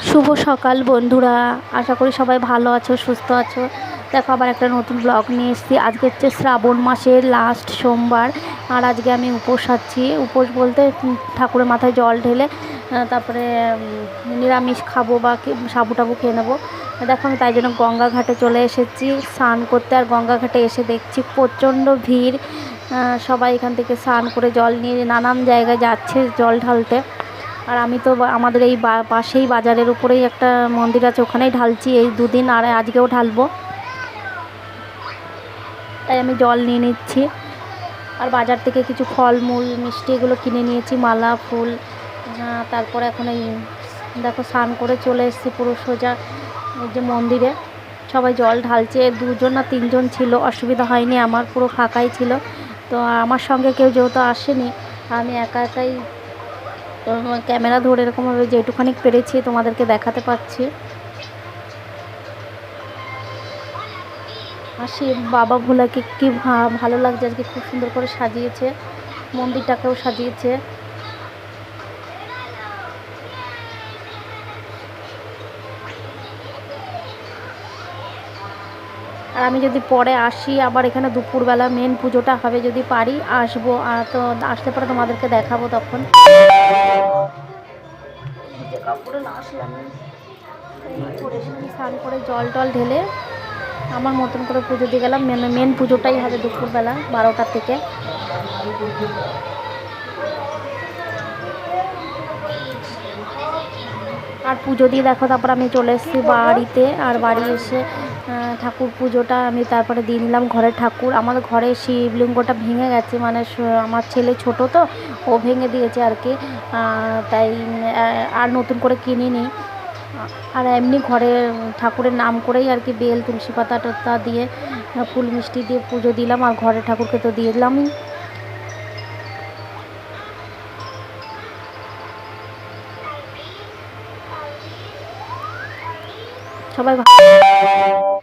শুভ সকাল বন্ধুরা, আশা করি সবাই ভালো আছো, সুস্থ আছো। দেখো আবার একটা নতুন ব্লগ নিয়ে এসেছি। আজকে হচ্ছে শ্রাবণ মাসের লাস্ট সোমবার, আর আজকে আমি উপোস আছি। উপোস বলতে ঠাকুরের মাথায় জল ঢেলে তারপরে নিরামিষ খাবো বা সাবু টাবু খেয়ে নেবো। দেখো আমি তাই জন্য গঙ্গা ঘাটে চলে এসেছি স্নান করতে। আর গঙ্গা ঘাটে এসে দেখছি প্রচণ্ড ভিড়। সবাই এখান থেকে স্নান করে জল নিয়ে নানান জায়গায় যাচ্ছে জল ঢালতে। আর আমি তো আমাদের এই পাশেই বাজারের উপরেই একটা মন্দির আছে, ওখানেই ঢালছি এই দুদিন, আর আজকেও ঢালবো। তাই আমি জল নিয়ে নিচ্ছি। আর বাজার থেকে কিছু ফলমূল মিষ্টি এগুলো কিনে নিয়েছি, মালা ফুল। তারপরে এখন এই দেখো স্নান করে চলে এসেছি পুরো সোজা এই যে মন্দিরে। সবাই জল ঢালছে, 2জন না 3জন ছিল, অসুবিধা হয়নি, আমার পুরো ফাঁকাই ছিল। তো আমার সঙ্গে কেউ যেহেতু আসেনি, আমি একা একাই ক্যামেরা ধরে এরকমভাবে যেটুখানি পেরেছি তোমাদেরকে দেখাতে পারছি। আর সে বাবা ভোলাকে কি ভালো লাগছে, আজকে খুব সুন্দর করে সাজিয়েছে, মন্দিরটাকেও সাজিয়েছে। আর আমি যদি পরে আসি আবার এখানে দুপুরবেলা মেন পুজোটা হবে, যদি পারি আসবো। আর তো আসতে পারে তোমাদেরকে দেখাবো তখন। কাপড়ে না আসলাম, স্নান করে জল টল ঢেলে আমার মতন করে পুজো দিয়ে গেলাম। মেন পুজোটাই হবে দুপুরবেলা 12টা থেকে। আর পুজো দিয়ে দেখো তারপর আমি চলে এসেছি বাড়িতে। আর বাড়ি এসে ঠাকুর পুজোটা আমি তারপরে দিয়ে নিলাম ঘরের ঠাকুর। আমাদের ঘরে শিবলিঙ্গটা ভেঙে গেছে, মানে আমার ছেলে ছোট তো, ও ভেঙে দিয়েছে আর কি। তাই আর নতুন করে কিনিনি। আর এমনি ঘরে ঠাকুরের নাম করেই আর কি বেল তুলসী পাতা টতা দিয়ে ফুল মিষ্টি দিয়ে পুজো দিলাম। আর ঘরে ঠাকুরকে তো দিয়ে দিলামই। সবাই